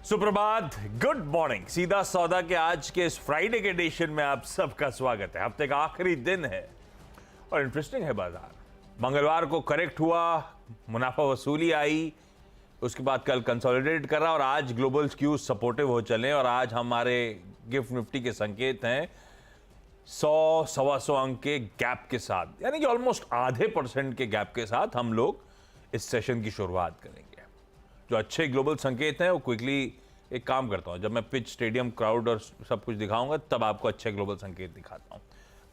सुप्रभात, good morning. सीधा सौदा के आज के इस फ्राइडे के एडिशन में आप सबका स्वागत है। हफ्ते का आखिरी दिन है और इंटरेस्टिंग है बाजार। मंगलवार को करेक्ट हुआ, मुनाफा वसूली आई, उसके बाद कल कंसोलिडेट कर रहा और आज ग्लोबल स्क्यूज सपोर्टिव हो चले और आज हमारे गिफ्ट निफ्टी के संकेत हैं 100-125 अंक के गैप के साथ, यानी कि ऑलमोस्ट आधे % के गैप के साथ हम लोग इस सेशन की शुरुआत करेंगे। जो अच्छे ग्लोबल संकेत हैं वो क्विकली एक काम करता हूं, जब मैं पिच, स्टेडियम, क्राउड और सब कुछ दिखाऊंगा तब आपको अच्छे ग्लोबल संकेत दिखाता हूं।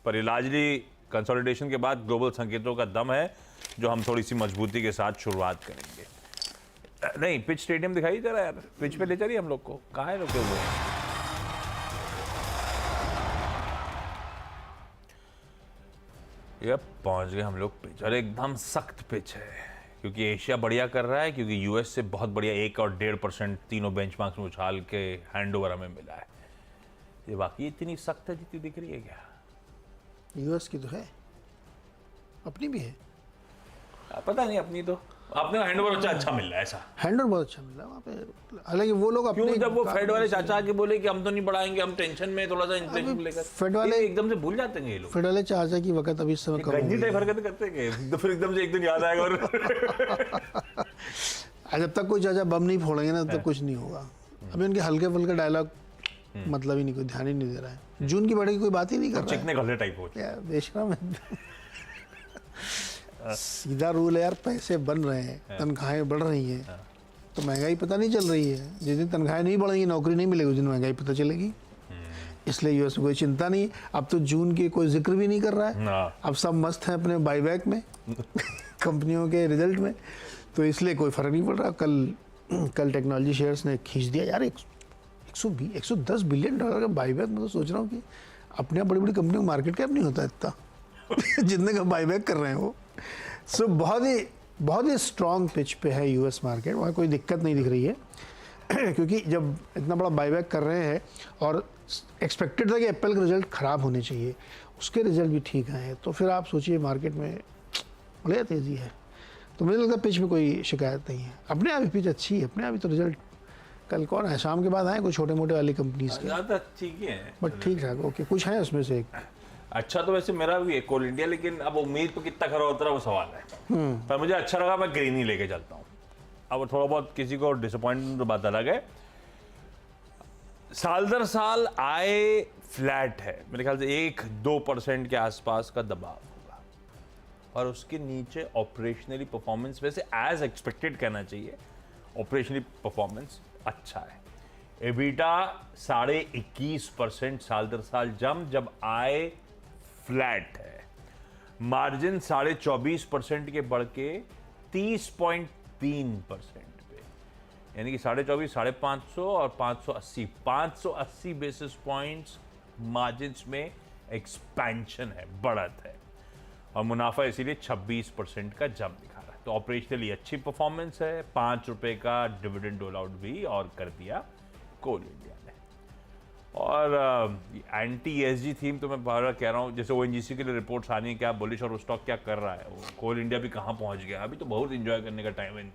पर इलाजली कंसोलिडेशन के बाद ग्लोबल संकेतों का दम है जो हम थोड़ी सी मजबूती के साथ शुरुआत करेंगे। नहीं, पिच, स्टेडियम दिखाई जरा यार, पिच पे ले चलिए हम लोग को। कहाँ है रुके हुए? ये पहुंच गए हम लोग पिच, और एकदम सख्त पिच है क्योंकि एशिया बढ़िया कर रहा है, क्योंकि यूएस से बहुत बढ़िया 1 और 1.5% तीनों बेंचमार्क्स में उछाल के हैंडओवर हमें मिला है। ये वाकई इतनी सख्त है जितनी दिख रही है क्या? यूएस की तो है, अपनी भी है। पता नहीं, अपनी तो आपने हैंडओवर अच्छा मिल रहा है। ऐसा हैंडओवर बहुत अच्छा मिला वहाँ पे। हालांकि वो लोग अपने क्यों, जब वो फेड वाले चाचा के बोले कि हम तो नहीं बढ़ाएंगे, हम टेंशन में, थोड़ा सा इन्फ्लेशन लेकर, फेड वाले एकदम से भूल जाते हैं ये लोग। फेड वाले चाचा की वक्त अभी इस समय कम गंजी टाइप हरकतें करते हैं तो फिर एकदम से एक दिन याद आएगा और जब तक कोई चाचा बम नहीं फोड़ेंगे ना तब तक कुछ नहीं होगा। अभी उनके हल्के फुल्के डायलॉग मतलब ही नहीं, कोई ध्यान ही नहीं दे रहा है। जून की बढ़ी की कोई बात ही नहीं कर रहा है। चिकने गले टाइप हो बेशरम है। सीधा रूल है यार, पैसे बन रहे हैं, तनख्वाहें बढ़ रही हैं, तो महंगाई पता नहीं चल रही है। जिस दिन तनख्वाहें नहीं बढ़ेंगी, नौकरी नहीं मिलेगी, उस दिन महंगाई पता चलेगी। इसलिए यूएस में कोई चिंता नहीं। अब तो जून की कोई जिक्र भी नहीं कर रहा है। अब सब मस्त हैं अपने बाईबैक में कंपनियों के रिजल्ट में, तो इसलिए कोई फर्क नहीं पड़ रहा। कल टेक्नोलॉजी शेयर्स ने खींच दिया यार 110 बिलियन डॉलर का बाईबैक। मैं तो सोच रहा हूँ कि अपने बड़ी बड़ी कंपनियों का मार्केट कैप नहीं होता इतना जितने का बाईबैक कर रहे हैं वो। सो बहुत ही स्ट्रॉन्ग पिच पे है यूएस मार्केट। वहाँ कोई दिक्कत नहीं दिख रही है क्योंकि जब इतना बड़ा बाईबैक कर रहे हैं और एक्सपेक्टेड था कि एप्पल के रिजल्ट ख़राब होने चाहिए, उसके रिजल्ट भी ठीक आए, तो फिर आप सोचिए मार्केट में बढ़िया तेज़ी है। तो मुझे लगता है पिच में कोई शिकायत नहीं है। अपने आप ही पिच अच्छी है, अपने आप ही तो रिजल्ट कल कौन है, शाम के बाद आए कोई छोटे मोटे वाली कंपनीज के, ज़्यादा ठीक ही है बट ठीक ठाक ओके कुछ है उसमें से एक अच्छा। तो वैसे मेरा भी है कोल इंडिया, लेकिन अब उम्मीद पे कितना खरा उतरा वो सवाल है। पर मुझे अच्छा लगा, मैं ग्रीन ही लेके चलता हूँ। अब थोड़ा बहुत किसी को डिसअपॉइंटमेंट तो बात अलग है। साल दर साल आय फ्लैट है, मेरे ख्याल से 1-2% के आसपास का दबाव होगा, और उसके नीचे ऑपरेशनली परफॉर्मेंस, वैसे एज एक्सपेक्टेड कहना चाहिए, ऑपरेशनली परफॉर्मेंस अच्छा है। एबिटा 21.5% साल दर साल जब आय फ्लैट है। मार्जिन 24.5% के बढ़ के 30.3% पे, यानी कि 24.5, 550 और 580 बेसिस पॉइंट्स मार्जिन में एक्सपेंशन है, बढ़त है। और मुनाफा इसीलिए 26% का जंप दिखा रहा है। तो ऑपरेशनली अच्छी परफॉर्मेंस है। 5 रुपए का डिविडेंड डोल आउट भी और कर दिया कोल इंडिया ने। और एंटी ESG थीम तो मैं बार बार कह रहा हूँ, जैसे ONGC के लिए रिपोर्ट्स आनी है, क्या बुलिश, और वो स्टॉक क्या कर रहा है, वो कोल इंडिया भी कहाँ पहुँच गया। अभी तो बहुत इंजॉय करने का टाइम है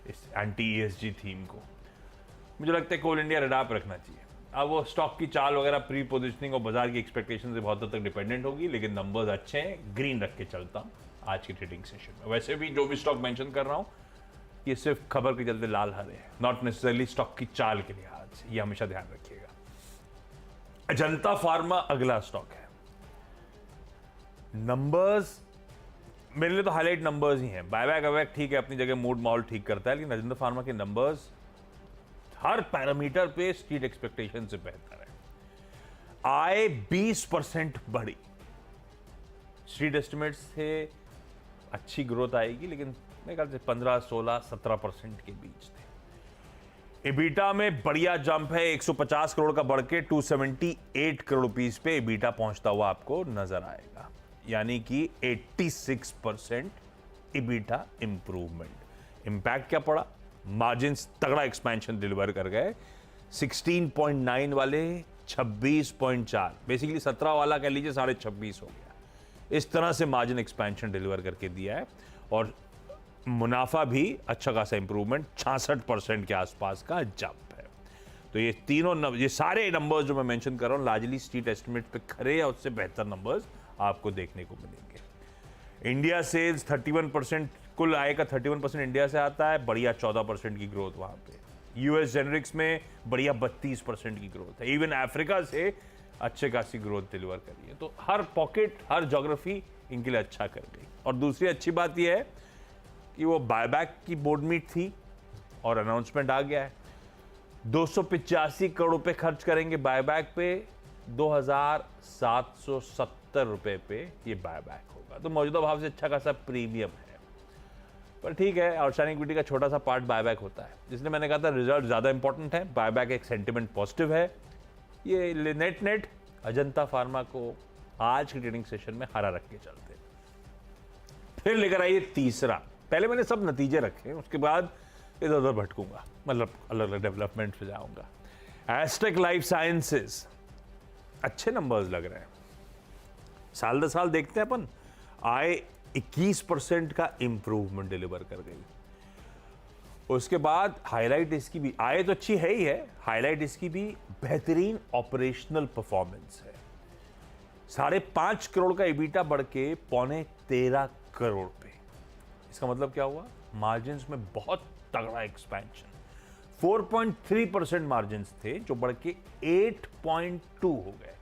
इस एंटी ESG थीम को। मुझे लगता है कोल इंडिया रडार पर रखना चाहिए। अब वो स्टॉक की चाल वगैरह, प्री पोजिशनिंग और बाजार की एक्सपेक्टेशन से बहुत हद तक डिपेंडेंट होगी, लेकिन नंबर्स अच्छे हैं, ग्रीन रख के चलता हूँ आज की ट्रेडिंग सेशन में। वैसे भी जो भी स्टॉक मेंशन कर रहा हूँ ये सिर्फ खबर के चलते लाल हरे है, नॉट नेसेसरली स्टॉक की चाल के लिहाज, ये हमेशा ध्यान रखिएगा। अजंता फार्मा अगला स्टॉक है। नंबर्स मेरे लिए तो हाईलाइट नंबर्स ही हैं। बायबैक ठीक है, अपनी जगह मूड माहौल ठीक करता है, लेकिन अजंता फार्मा के नंबर्स हर पैरामीटर पे स्ट्रीट एक्सपेक्टेशन से बेहतर है। आय 20% बढ़ी, स्ट्रीट एस्टिमेट्स से अच्छी ग्रोथ आएगी, लेकिन मेरे ख्याल से 15, 16, 17% के बीच थे। एबिटा में बढ़िया जंप है, 150 करोड़ का बढ़ के 278 करोड़ रुपीस पे एबिटा पहुंचता हुआ आपको नजर आएगा, यानी कि 86% एबिटा इंप्रूवमेंट। इंपैक्ट क्या पड़ा? मार्जिन तगड़ा एक्सपेंशन डिलीवर कर गए, 16.9 वाले 26.4, बेसिकली 17 वाला कह लीजिए 26.5 हो गया। इस तरह से मार्जिन एक्सपेंशन डिलीवर करके दिया है, और मुनाफा भी अच्छा खासा इंप्रूवमेंट, 66% के आसपास का जंप है। तो ये तीनों ये सारे नंबर्स जो मैं मेंशन कर रहा हूँ लार्जली स्ट्रीट एस्टिमेट पे खरे या उससे बेहतर नंबर्स आपको देखने को मिलेंगे। इंडिया सेल्स 31%, कुल आय का 31% इंडिया से आता है, बढ़िया 14% की ग्रोथ वहाँ पे। यूएस जेनरिक्स में बढ़िया 32% की ग्रोथ है। इवन अफ्रीका से अच्छे खासी ग्रोथ डिलीवर करी है। तो हर पॉकेट, हर ज्योग्राफी इनके लिए अच्छा कर गई। और दूसरी अच्छी बात यह है कि वो बायबैक की बोर्ड मीट थी और अनाउंसमेंट आ गया है। 285 करोड़ रुपए खर्च करेंगे बायबैक पे, 2770 रुपए पे ये बायबैक होगा। तो मौजूदा भाव से अच्छा खासा प्रीमियम है। पर ठीक है, आउटस्टैंडिंग इक्विटी का छोटा सा पार्ट बायबैक होता है, इसलिए मैंने कहा था रिजल्ट ज़्यादा इंपॉर्टेंट है। बायबैक एक सेंटिमेंट पॉजिटिव है। ये नेट अजंता फार्मा को आज की ट्रेडिंग सेशन में हरा रख के चलते। फिर लेकर आइए तीसरा। पहले मैंने सब नतीजे रखे, उसके बाद इधर उधर भटकूंगा, मतलब अलग अलग डेवलपमेंट पे जाऊंगा। एस्टेक लाइफ साइंसेज अच्छे नंबर्स लग रहे हैं। साल दर साल देखते हैं अपन, आय 21% का इंप्रूवमेंट डिलीवर कर गई। उसके बाद हाईलाइट इसकी भी, आय तो अच्छी है ही है, हाईलाइट इसकी भी बेहतरीन ऑपरेशनल परफॉर्मेंस है। 5.5 करोड़ का EBITDA बढ़ के 13.25 करोड़ पे। इसका मतलब क्या हुआ? मार्जिन्स में बहुत तगड़ा एक्सपेंशन। 4.3% मार्जिन्स थे जो बढ़ के 8.2 हो गए।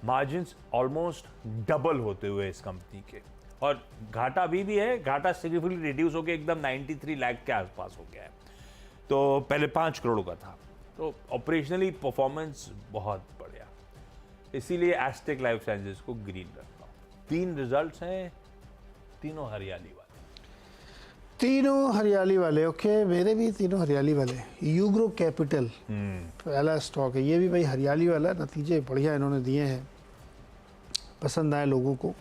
मार्जिन्स ऑलमोस्ट डबल होते हुए इस कंपनी के। और घाटा अभी भी है, घाटा सिग्निफिकेंटली रिड्यूस होकर एकदम 93 लाख के आसपास हो गया है। तो पहले 5 करोड़ का था। तो ऑपरेशनली परफॉर्मेंस बहुत बढ़िया, इसीलिए एस्टेक लाइफ साइंसेज को ग्रीन रखता हूँ। 3 रिजल्ट्स हैं, तीनों हरियाली वाले। तीनों हरियाली वाले, ओके। मेरे भी तीनों हरियाली वाले। यूग्रो कैपिटल पहला स्टॉक है, ये भी भाई हरियाली वाला। नतीजे बढ़िया इन्होंने दिए हैं, पसंद आए लोगों को।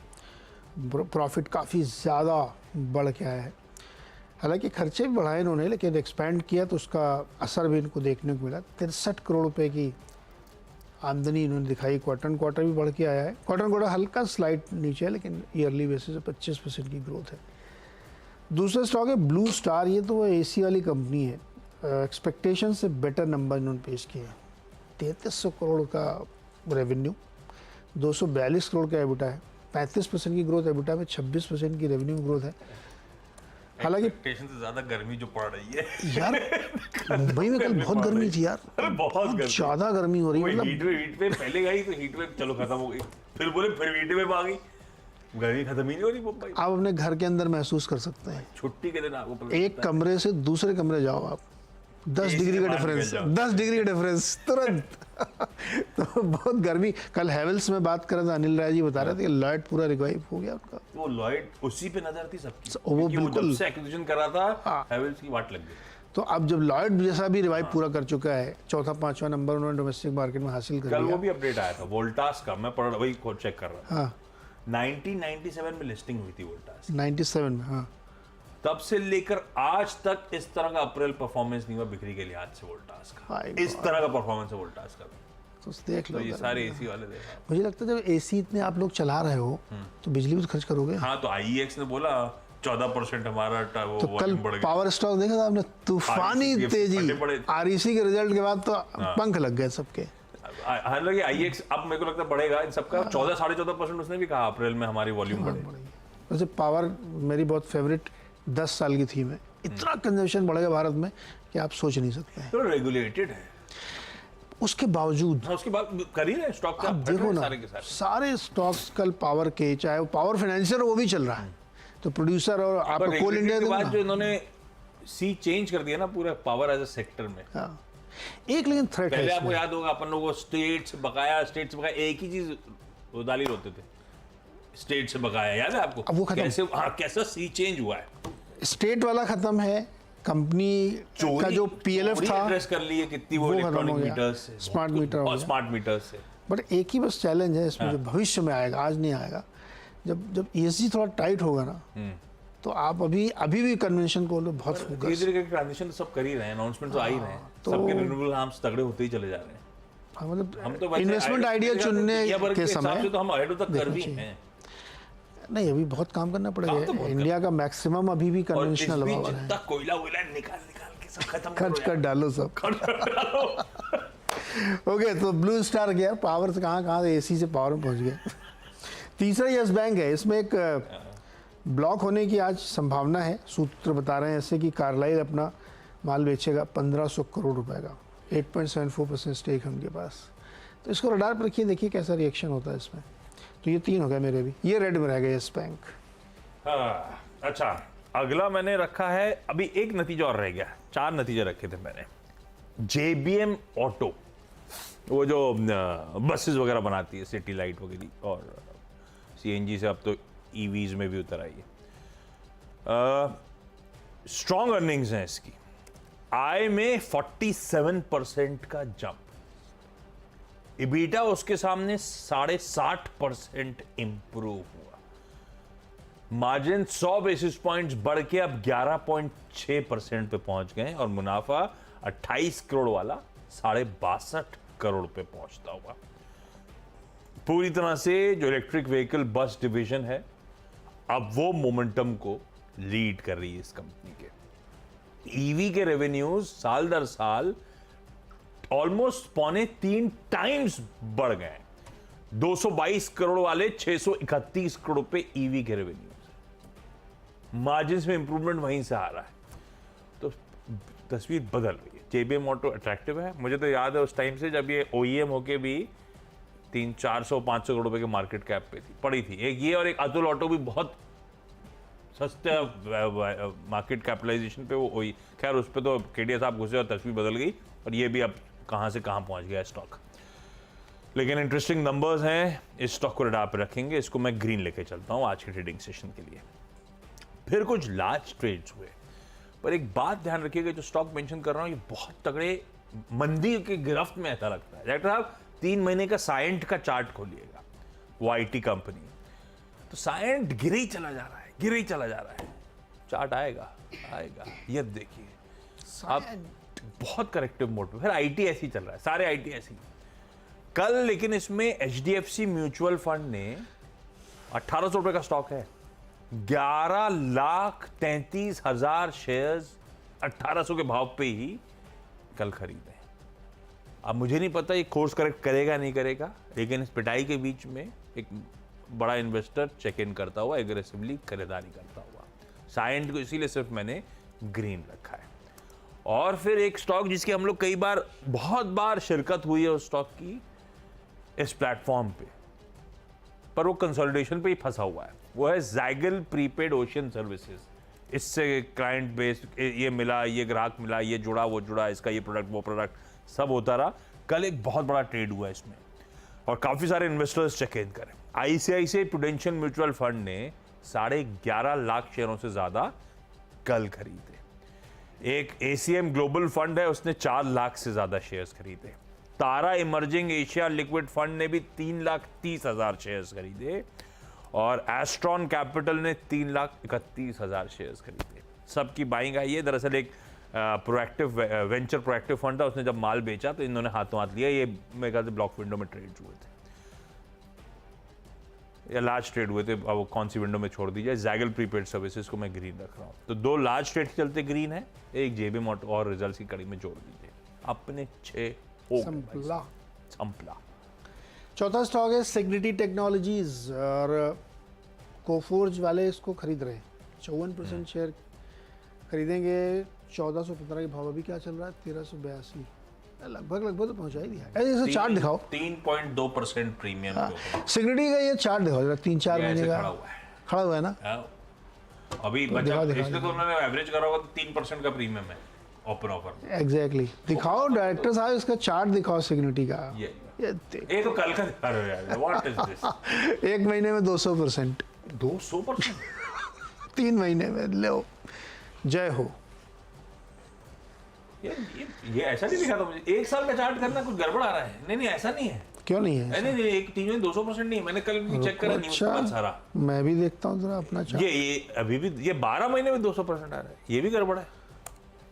प्रॉफिट काफ़ी ज़्यादा बढ़ के आया है। हालांकि खर्चे भी बढ़ाए इन्होंने, लेकिन एक्सपैंड किया तो उसका असर भी इनको देखने को मिला। 63 करोड़ रुपए की आमदनी इन्होंने दिखाई। क्वार्टर भी बढ़ के आया है। क्वार्टर हल्का स्लाइड नीचे है, लेकिन ईयरली बेसिस पे 25% की ग्रोथ है। दूसरा स्टॉक है ब्लू स्टार। ये तो AC वाली कंपनी है। एक्सपेक्टेशन से बेटर नंबर इन्होंने पेश किए हैं। 3300 करोड़ का रेवेन्यू, 242 करोड़ का एबिटा है, 35% की ग्रोथ एबिटा में, 26% की रेवेन्यू ग्रोथ है। हालांकि एक्सपेक्टेशन से ज्यादा गर्मी जो पड़ रही है यार, मुंबई में कल बहुत गर्मी थी यार, बहुत ज़्यादा गर्मी हो रही है। मतलब हीट वेव पहले गई तो हीट वेव चलो खत्म हो गई, फिर बोले फिर हीट वेव आ गई, गर्मी खत्म ही नहीं हो रही मुंबई। आप अपने घर के अंदर महसूस कर सकते हैं। छुट्टी के दिन आपको एक कमरे से दूसरे कमरे जाओ आप, 10 डिग्री का डिफरेंस, 10 डिग्री का डिफरेंस तुरंत। तो बहुत गर्मी। कल हैवेल्स में बात कर रहा था, अनिल राय जी बता रहे थे कि लॉयड पूरा रिवाइव हो गया उनका। वो लॉयड उसी पे नजर थी सबकी, वो बिल्कुल जब से एक्विजिशन कर रहा था हैवेल्स की वाट लग गई। तो अब जब लॉयड जैसा भी रिवाइव पूरा कर चुका है, चौथा 5वां नंबर उन्होंने डोमेस्टिक मार्केट में हासिल कर लिया। कल वो भी अपडेट आया था वोल्टास का, मैं पढ़ वही चेक कर रहा था। हाँ, 1997 में लिस्टिंग हुई थी वोल्टास, 97 में। हाँ, तब से लेकर आज तक इस तरह का अप्रैल परफॉर्मेंस नहीं हुआ बिक्री के लिहाज से वोल्टास का। इस तरह का परफॉर्मेंस है वोल्टास का। तो देख लो, तो ये सारे एसी वाले देखा। मुझे लगता है जब AC इतने आप लोग चला रहे हो तो बिजली भी तो खर्च करोगे। हाँ, तो IEX ने बोला 14% हमारा तो कल पावर स्टॉक देखा था आपने, तूफानी तेजी। REC के रिजल्ट के बाद तो पंख लग गए सबके। हालांकि IEX अब मेरे को लगता है बढ़ेगा इन सबका। 14-14.5% उसने भी कहा अप्रैल में हमारी वॉल्यूम बढ़ेगी। वैसे पावर मेरी बहुत फेवरेट 10 साल की थी। मैं इतना कंजम्पशन बढ़ेगा भारत में कि आप सोच नहीं सकते हैं। तो रेगुलेटेड है, उसके बावजूद उसके बाद कर ही रहे स्टॉक। आप देखो ना, सारे स्टॉक्स कल पावर के, चाहे वो पावर फाइनेंसर वो भी चल रहा है। तो प्रोड्यूसर और आप कोल इंडिया के बाद जो इन्होंने सी चेंज कर दिया ना पूरा पावर एज अ सेक्टर में। हाँ, एक लेकिन थ्रेट है। पहले आपको याद होगा अपन लोगों को स्टेट से बकाया एक ही चीज उदाली होते थे, स्टेट से बकाया, याद है आपको? अब वो खत्म। कैसे कैसा सी चेंज हुआ है। स्टेट वाला खत्म है। कंपनी का जो PLF था एड्रेस कर लिए कितनी वो इलेक्ट्रॉनिक मीटर्स से, स्मार्ट मीटर और स्मार्ट मीटर्स से। बट एक ही बस चैलेंज है इसमें, जो भविष्य में आएगा, आज नहीं आएगा। जब ESG थोड़ा टाइट होगा ना, तो आप अभी भी कन्वेंशन को लो बहुत फोकस। धीरे-धीरे ट्रांजिशन तो सब कर ही रहे हैं, अनाउंसमेंट तो आ ही रहे हैं। सबके रिन्यूएबल आर्म्स तगड़े होते ही चले जा रहे हैं। मतलब हम तो इन्वेस्टमेंट आइडिया चुनने के समय तो हम अहेड तक कर भी हैं। नहीं, अभी बहुत काम करना पड़ेगा। इंडिया का मैक्सिमम अभी भी कन्वेंशनल हवा है। तक कोयला निकाल के सब खत्म खर्च कर डालो सब। ओके, तो ब्लू स्टार गया, पावर से कहाँ एसी से पावर में पहुंच गया। तीसरा यस बैंक है, इसमें एक ब्लॉक होने की आज संभावना है। सूत्र बता रहे हैं ऐसे कि कार्लाइल अपना माल बेचेगा 1500 करोड़ रुपए का, 8.74% स्टेक है उनके पास। तो इसको रडार पर रखिए, देखिए कैसा रिएक्शन होता है इसमें। तो ये 3 हो गया मेरे भी, ये रेड में रह गया यस बैंक। हाँ, अच्छा, अगला मैंने रखा है, अभी एक नतीजा और रह गया, 4 नतीजे रखे थे मैंने। JBM ऑटो, वो जो बसेस वगैरह बनाती है, सिटी लाइट वगैरह, और CNG से अब तो EVs में भी उतर आई है। स्ट्रॉन्ग अर्निंग्स हैं इसकी, आय में 47% का जंप, EBITDA उसके सामने 60.5% इंप्रूव हुआ, मार्जिन 100 बेसिस पॉइंट्स बढ़ के अब 11.6% पे पहुंच गए, और मुनाफा 28 करोड़ वाला 62.5 करोड़ पे पहुंचता हुआ। पूरी तरह से जो इलेक्ट्रिक व्हीकल बस डिवीजन है, अब वो मोमेंटम को लीड कर रही है इस कंपनी के। EV के रेवेन्यूज साल दर साल ऑलमोस्ट 3.25 टाइम्स बढ़ गए, 222 करोड़ वाले 631 करोड़ पे EV के रेवेन्यूज। मार्जिन्स में इंप्रूवमेंट वहीं से आ रहा है, तो तस्वीर बदल रही है। JBM ऑटो अट्रैक्टिव है। मुझे तो याद है उस टाइम से जब ये OEM होके भी 300-400-500 करोड़ रुपए के मार्केट कैप पे थी, पड़ी थी। एक ये और एक अतुल ऑटो भी बहुत सस्ते मार्केट कैपिटलाइजेशन पे, वो खैर उस पर तो केडिया साहब घुसे और तस्वीर बदल गई, और ये भी अब कहां से कहां पहुंच गया स्टॉक। लेकिन इंटरेस्टिंग नंबर्स हैं, इस स्टॉक को रडार पे रखेंगे। इसको मैं ग्रीन लेके चलता हूं आज के ट्रेडिंग सेशन के लिए। फिर कुछ लार्ज ट्रेड्स हुए, पर एक बात ध्यान रखिएगा, जो स्टॉक मेंशन कर रहा हूं ये बहुत तगड़े मंदी के गिरफ्त में ऐसा लगता है। डायरेक्टर साहब 3 महीने का साइंट का चार्ट खोलिएगा, वो IT कंपनी, तो साइंट गिर ही चला जा रहा है, गिर ही चला जा रहा है। चार्ट आएगा, ये देखिए अब बहुत करेक्टिव मोड पे। फिर IT ऐसे ही चल रहा है, सारे IT ऐसे ही। कल लेकिन इसमें HDFC म्यूचुअल फंड ने 1800 रुपए का स्टॉक है, 11,33,000 शेयर्स 1800 के भाव पे ही कल खरीदे। अब मुझे नहीं पता ये कोर्स करेक्ट करेगा नहीं करेगा, लेकिन इस पिटाई के बीच में एक बड़ा इन्वेस्टर चेक इन करता हुआ एग्रेसिवली खरीदारी करता हुआ। साइंट को इसीलिए सिर्फ मैंने ग्रीन रखा है। और फिर एक स्टॉक जिसकी हम लोग कई बार, बहुत बार शिरकत हुई है उस स्टॉक की इस प्लेटफॉर्म पे, पर वो कंसोलिडेशन पे ही फंसा हुआ है, वो है ज़ाइगल प्रीपेड ओशियन सर्विसेज। इससे क्लाइंट बेस ये मिला, ये ग्राहक मिला, ये जुड़ा, वो जुड़ा, इसका ये प्रोडक्ट, वो प्रोडक्ट, सब होता रहा। कल एक बहुत बड़ा ट्रेड हुआ इसमें, और काफी सारे इन्वेस्टर्स चेक इन करें। ICICI प्रूडेंशियल म्यूचुअल फंड ने 11.5 लाख शेयरों से ज्यादा कल खरीदे। एक ACM ग्लोबल फंड है, उसने 4 लाख से ज्यादा शेयर्स खरीदे। तारा इमर्जिंग एशिया लिक्विड फंड ने भी 3,30,000 शेयर्स खरीदे, और एस्ट्रॉन कैपिटल ने 3,31,000 शेयर्स खरीदे। सबकी बाइंग आई है। दरअसल एक प्रोएक्टिव वेंचर प्रोएक्टिव फंड था, उसने जब माल बेचा तो इन्होंने हाथों हाथ लिया। ये मेरे ख्याल से ब्लॉक विंडो में ट्रेड हुए थे, या लार्ज ट्रेड हुए थे, अब कौन सी विंडो में छोड़ दीजिए। ज़ाइगल प्रीपेड सर्विसेज को मैं ग्रीन रख रहा हूँ। तो 2 लार्ज ट्रेड चलते ग्रीन है, एक JBM ऑटो और रिजल्ट की कड़ी में जोड़ दीजिए, अपने 6 हो संपला। चौथा स्टॉक है सिग्निटी टेक्नोलॉजीज, और कोफोर्ज वाले इसको खरीद रहे हैं, 54% शेयर खरीदेंगे। 1415 के भाव, अभी क्या चल रहा है 1382, लगभग तो पहुंचा ही दिया। ऐसे चार्ट दिखाओ, 3.2% प्रीमियम सिग्निटी का ये चार्ट दिखाओ जरा, 3-4 महीने का खड़ा हुआ है ना अभी। बचा इसलिए तो उन्होंने एवरेज करा होगा तो 3% का प्रीमियम है ओपन ऑफर। एग्जैक्टली दिखाओ डायरेक्टर साहब, इसका चार्ट दिखाओ सिग्निटी का। ये देख, तो कल का दिखा रहे हो यार, व्हाट इज दिस? 1 महीने में 200%, 200%? 3 महीने में लो, जय हो। ये ऐसा नहीं दिखा था मुझे। 1 साल का चार्ट करना कुछ गड़बड़ आ रहा है। नहीं ऐसा नहीं है। क्यों नहीं है? नहीं एक 3 में 200% नहीं है। मैंने कल भी चेक करा, न्यूज़ पेपर सारा। मैं भी देखता हूँ जरा अपना चार्ट। ये अभी भी ये 12 महीने में 200% आ रहा है, ये भी गड़बड़ है।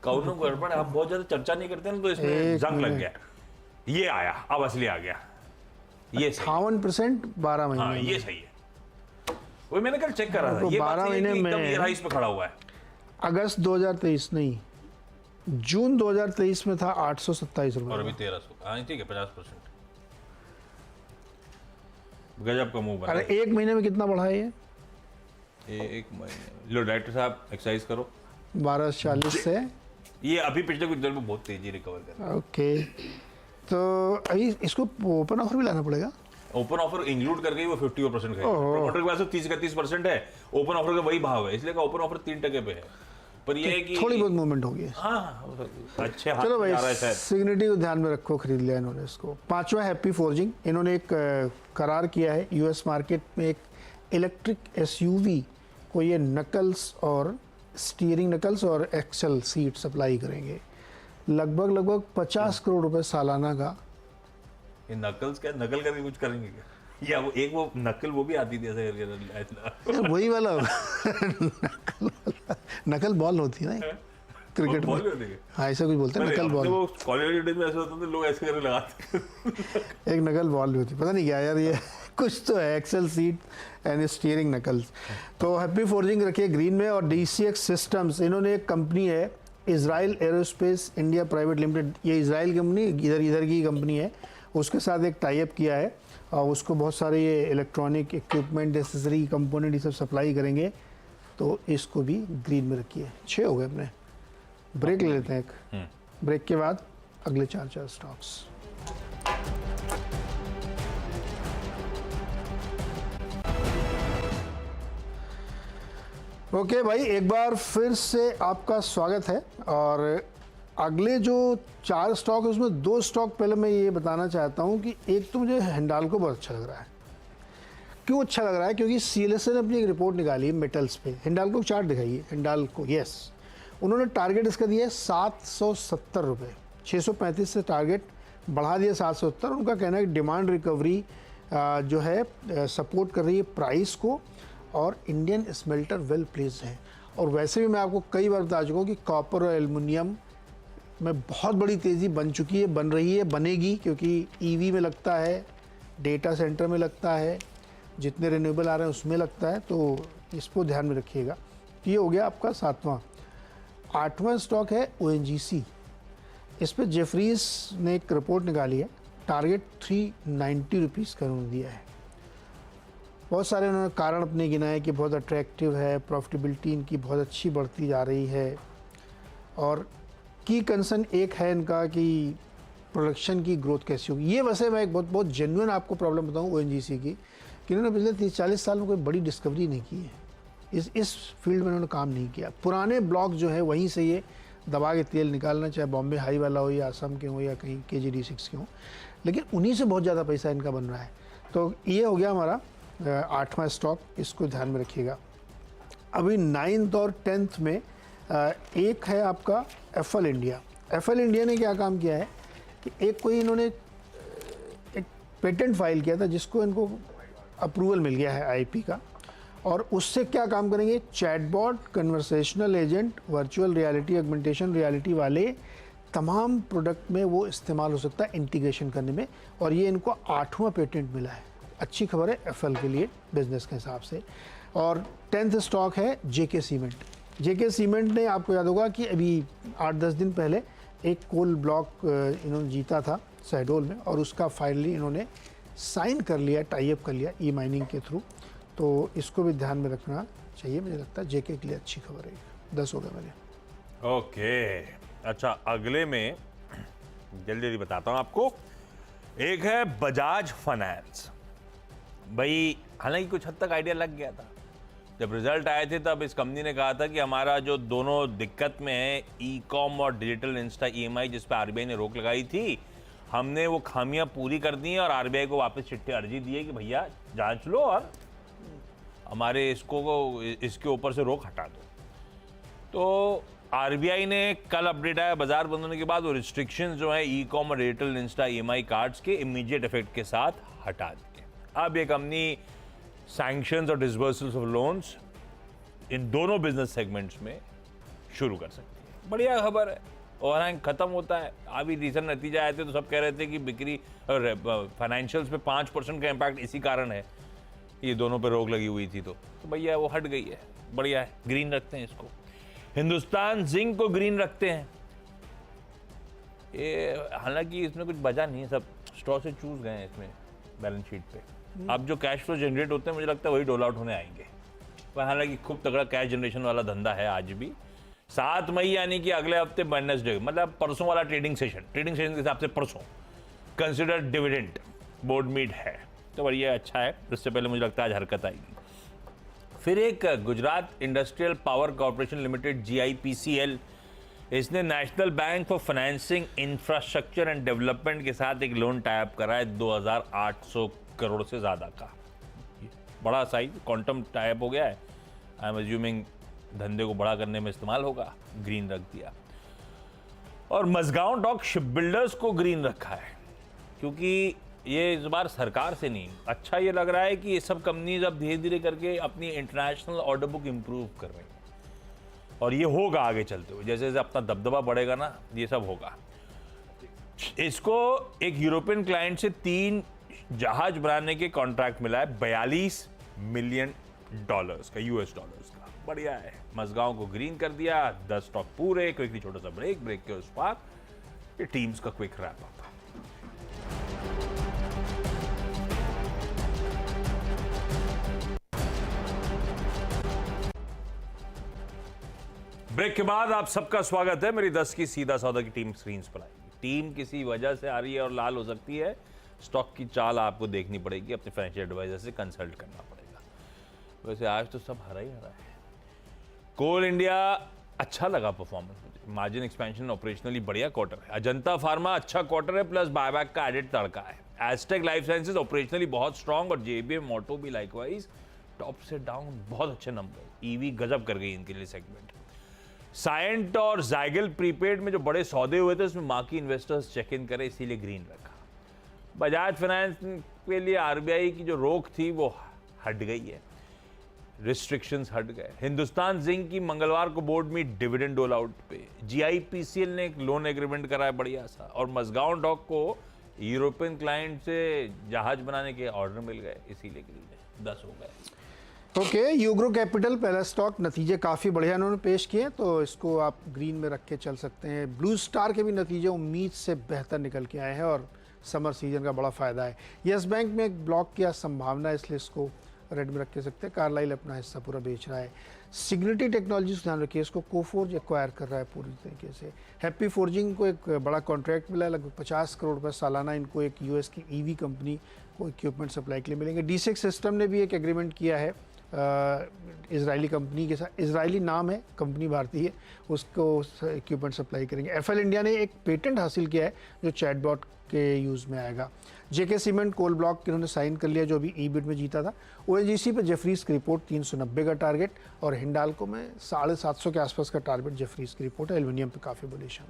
कौनो गड़बड़ है, आप बहुत ज्यादा चर्चा नहीं करते ना, तो इसमें जंग लग गया। ये आया, अब असली आ गया। ये 58% 12 महीने। हाँ, ये सही है। वो मैंने कल चेक करा था, ये 12 महीने में एकदम ये 2.5 पे खड़ा हुआ है। अगस्त 2023 नहीं, जून 2023 में था 827 और रुपये अभी 1300। हाँ ठीक है, 50%। गजब का मूव बना। अरे एक महीने में कितना बढ़ा है ये? एक महीने। लो डायरेक्टर साहब एक्सरसाइज करो। 1240 से ये अभी पिछले कुछ दिन में बहुत तेजी रिकवर कर रहा है। ओके, तो अभी इसको ओपन ऑफर भी लाना पड़ेगा। ओपन ऑफर इंक्लूड करके ही वो 50% का है। प्रोमोटर के पास तो 30-31% है, ओपन ऑफर का वही भाव है, इसलिए का ओपन ऑफर 3% पे है। पर ये है कि थोड़ी बहुत मूवमेंट होगी। हाँ अच्छे हाथ चलो में भाई, जा रहा है शायद। सिग्निटी को ध्यान में रखो, खरीद लिया इन्होंने इसको। पांचवा हैप्पी फोर्जिंग, इन्होंने एक करार किया है यूएस मार्केट में एक इलेक्ट्रिक एसयूवी को ये नकल्स और स्टीयरिंग नकल्स और एक्सल सीट सप्लाई करेंगे। लगभग 50 करोड़ रुपए सालाना का। ये नकल्स क्या, नकल करके कुछ करेंगे क्या? या वो एक वो नकल वो भी आती थी ऐसे करके। यार वही वाला होगा। नकल बॉल होती है ना क्रिकेट बॉल में। होती है। हाँ ऐसा कुछ बोलते हैं, नकल बॉल। वो कॉलेज डेज में ऐसे होता था, लोग ऐसे करके लगाते। एक नकल बॉल भी होती है, पता नहीं क्या यार, ये कुछ तो है, axle seat and steering knuckles. तो हैप्पी फोर्जिंग रखिए ग्रीन में। और डीसीएक्स सिस्टम्स, इन्होंने एक कंपनी है Israel aerospace India private limited, ये इजराइल कंपनी इधर की कंपनी है, उसके साथ एक टाई अप किया है और उसको बहुत सारे ये इलेक्ट्रॉनिक इक्विपमेंट एसेसरी कंपोनेंट ये सब सप्लाई करेंगे। तो इसको भी ग्रीन में रखिए। 6 हो गए अपने। ब्रेक ले लेते हैं एक, ब्रेक के बाद अगले 4 स्टॉक्स। ओके भाई, एक बार फिर से आपका स्वागत है। और अगले जो 4 स्टॉक है उसमें 2 स्टॉक पहले मैं ये बताना चाहता हूँ कि एक तो मुझे हिंडाल्को बहुत अच्छा लग रहा है। क्यों अच्छा लग रहा है? क्योंकि सीएलएसए ने अपनी एक रिपोर्ट निकाली है मेटल्स पे। हिंडाल्को चार्ट दिखाइए, हिंडाल्को, यस, उन्होंने टारगेट इसका दिया है 770 रुपये। 635 से टारगेट बढ़ा दिया 770। उनका कहना है कि डिमांड रिकवरी जो है सपोर्ट कर रही है प्राइस को, और इंडियन स्मेल्टर वेल प्लेस्ड है। और वैसे भी मैं आपको कई बार बता चुका हूँ कि कॉपर और एल्युमिनियम में बहुत बड़ी तेज़ी बन चुकी है, बन रही है, बनेगी, क्योंकि ईवी में लगता है, डेटा सेंटर में लगता है, जितने रिन्यूएबल आ रहे हैं उसमें लगता है। तो इसको ध्यान में रखिएगा। ये हो गया आपका 7वां। 8वां स्टॉक है ओएनजीसी। इस पर जेफरीज ने एक रिपोर्ट निकाली है, टारगेट 390 रुपीज़ का उन्होंने दिया है। बहुत सारे उन्होंने कारण अपने गिनाए कि बहुत अट्रैक्टिव है, प्रॉफिटेबिलिटी इनकी बहुत अच्छी बढ़ती जा रही है, और की कंसर्न एक है इनका कि प्रोडक्शन की ग्रोथ कैसी होगी। ये वैसे मैं एक बहुत जेन्युइन आपको प्रॉब्लम बताऊँ ओएनजीसी की, कि इन्होंने पिछले 30-40 साल में कोई बड़ी डिस्कवरी नहीं की है। इस फील्ड में उन्होंने काम नहीं किया। पुराने ब्लॉक जो है वहीं से ये दबा के तेल निकालना, चाहे बॉम्बे हाई वाला हो या असम के हो या कहीं KG-D6 के हो, लेकिन उन्हीं से बहुत ज़्यादा पैसा इनका बन रहा है। तो ये हो गया हमारा 8वां स्टॉक, इसको ध्यान में रखिएगा। अभी 9th और 10th में एक है आपका एफएल इंडिया। एफएल इंडिया ने क्या काम किया है कि एक कोई इन्होंने एक पेटेंट फाइल किया था जिसको इनको अप्रूवल मिल गया है आईपी का, और उससे क्या काम करेंगे, chatbot, conversational agent, virtual reality, augmentation reality वाले तमाम प्रोडक्ट में वो इस्तेमाल हो सकता है इंटीग्रेशन करने में। और ये इनको 8वां पेटेंट मिला है। अच्छी खबर है एफएल के लिए बिजनेस के हिसाब से। और 10th स्टॉक है जेके सीमेंट। जेके सीमेंट ने, आपको याद होगा कि अभी 8-10 दिन पहले एक कोल ब्लॉक इन्होंने जीता था शहडोल में, और उसका फाइनली इन्होंने साइन कर लिया, टाई अप कर लिया ई माइनिंग के थ्रू। तो इसको भी ध्यान में रखना चाहिए। मुझे लगता है जेके के लिए अच्छी खबर है। 10 हो गए मेरे। ओके, अच्छा अगले में जल्दी बताता हूँ आपको। एक है बजाज फाइनेंस। भाई हालांकि कुछ हद तक आइडिया लग गया था, जब रिजल्ट आए थे तब इस कंपनी ने कहा था कि हमारा जो दोनों दिक्कत में है, ई कॉम और डिजिटल इंस्टा ईएमआई, जिस पर आरबीआई ने रोक लगाई थी, हमने वो खामियां पूरी कर दी हैं और आरबीआई को वापस चिट्ठी अर्जी दी है कि भैया जांच लो और हमारे इसके ऊपर से रोक हटा दो। तो आरबीआई ने कल अपडेट आया बाजार बंद होने के बाद, वो रिस्ट्रिक्शंस जो है ई कॉम और डिजिटल इंस्टा ईएमआई कार्ड्स के इमीडिएट इफेक्ट के साथ हटा दिए। अब ये कंपनी सैंक्शंस और डिसबर्सल्स ऑफ लोन्स इन दोनों बिजनेस सेगमेंट्स में शुरू कर सकती है। बढ़िया खबर है। ओवरहैंग खत्म होता है। अभी रिसेंट नतीजा आए थे तो सब कह रहे थे कि बिक्री फाइनेंशियल्स पे 5% का इम्पैक्ट इसी कारण है, ये दोनों पे रोक लगी हुई थी। तो भैया वो हट गई है, बढ़िया है, ग्रीन रखते हैं इसको। हिंदुस्तान जिंक को ग्रीन रखते हैं। ये हालांकि इसमें कुछ बचा नहीं है, सब स्टॉक से चूज गए हैं इसमें बैलेंस शीट पे। अब जो कैश फ्लो जनरेट होते हैं मुझे लगता है वही डॉल आउट होने आएंगे, पर हालांकि खूब तगड़ा कैश जनरेशन वाला धंधा है आज भी। 7 मई यानी कि अगले हफ्ते वेडनेसडे, मतलब परसों वाला ट्रेडिंग सेशन के हिसाब से परसों कंसिडर डिविडेंड बोर्ड मीट है, तो बढ़िया अच्छा है। इससे पहले मुझे लगता है आज हरकत आएगी। फिर एक Gujarat industrial power corporation limited GIPCL, इसने national bank for financing infrastructure and development के साथ एक लोन टाई अप करा है 2800 करोड़ से ज़्यादा का। बड़ा साइज क्वांटम टाई अप हो गया है। आई एम अज्यूमिंग धंधे को बड़ा करने में इस्तेमाल होगा। ग्रीन रख दिया। और मझगांव डॉक शिप बिल्डर्स को ग्रीन रखा है, क्योंकि ये इस बार सरकार से नहीं, अच्छा ये लग रहा है कि ये सब कंपनीज अब धीरे धीरे करके अपनी इंटरनेशनल ऑर्डर बुक इंप्रूव कर रही हैं, और ये होगा आगे चलते हुए, जैसे जैसे अपना दबदबा बढ़ेगा ना, ये सब होगा। इसको एक यूरोपियन क्लाइंट से 3 जहाज बनाने के कॉन्ट्रैक्ट मिला है $42 मिलियन का, US डॉलर्स का। बढ़िया है। मझगांव को ग्रीन कर दिया। 10 स्टॉक पूरे। क्विकली छोटा सा ब्रेक के उस पार ये टीम्स का क्विक रैप अप। ब्रेक के बाद आप सबका स्वागत है। मेरी 10 की सीधा सौदा की टीम स्क्रीन पर आएगी। टीम किसी वजह से आ रही है और लाल हो सकती है, स्टॉक की चाल आपको देखनी पड़ेगी, अपने फाइनेंशियल एडवाइजर से कंसल्ट करना पड़ेगा। वैसे आज तो सब हरा ही हरा है। कोल इंडिया अच्छा लगा परफॉर्मेंस मुझे, मार्जिन एक्सपेंशन, ऑपरेशनली बढ़िया क्वार्टर है। अजंता फार्मा अच्छा क्वार्टर है, प्लस बायबैक का एडेड तड़का है। एस्टेक लाइफ साइंसेज ऑपरेशनली बहुत स्ट्रांग, और JBM ऑटो भी लाइकवाइज टॉप से डाउन बहुत अच्छे नंबर। EV गजब कर गई इनके लिए सेगमेंट। साइंट और जाइगल प्रीपेड में जो बड़े सौदे हुए थे उसमें मार्की इन्वेस्टर्स चेक इन करे, इसीलिए ग्रीन रखा। बजाज फाइनेंस के लिए RBI की जो रोक थी वो हट गई है, रिस्ट्रिक्शंस हट गए। हिंदुस्तान जिंक की मंगलवार को बोर्ड में डिविडेंड डोल आउट पे। GIPCL ने एक लोन एग्रीमेंट करा है बढ़िया सा, और मझगांव डॉक को यूरोपियन क्लाइंट से जहाज बनाने के ऑर्डर मिल गए, इसीलिए ग्रीन है। 10 हो गए। ओके, यूग्रो कैपिटल पहला स्टॉक, नतीजे काफ़ी बढ़िया इन्होंने पेश किए, तो इसको आप ग्रीन में रख के चल सकते हैं। ब्लू स्टार के भी नतीजे उम्मीद से बेहतर निकल के आए हैं और समर सीजन का बड़ा फ़ायदा है। यस बैंक में एक ब्लॉक की संभावना है, इसलिए इसको रेड में रख के सकते हैं। कार्लाइल अपना हिस्सा पूरा बेच रहा है। सिग्निटी टेक्नोलॉजीज ध्यान रखिए, इसको कोफोर्ज एक्वायर कर रहा है पूरी तरीके से। हैप्पी फोर्जिंग को एक बड़ा कॉन्ट्रैक्ट मिला है, लगभग 50 करोड़ रुपये सालाना इनको एक US की EV कंपनी को इक्विपमेंट सप्लाई के लिए मिलेंगे। D6 सिस्टम ने भी एक एग्रीमेंट किया है इजरायली कंपनी के साथ, इजरायली नाम है, कंपनी भारतीय है, उसको इक्विपमेंट सप्लाई करेंगे। FL इंडिया ने एक पेटेंट हासिल किया है जो चैटबॉट के यूज़ में आएगा। JK सीमेंट कोल ब्लॉक इन्होंने साइन कर लिया, जो अभी EBIT में जीता था। ONGC पे जेफरीज की रिपोर्ट 390 का टारगेट, और हिंडाल्को में 750 के आसपास का टारगेट जेफरीज की रिपोर्ट है। एल्युमिनियम पे काफ़ी बुलिश है।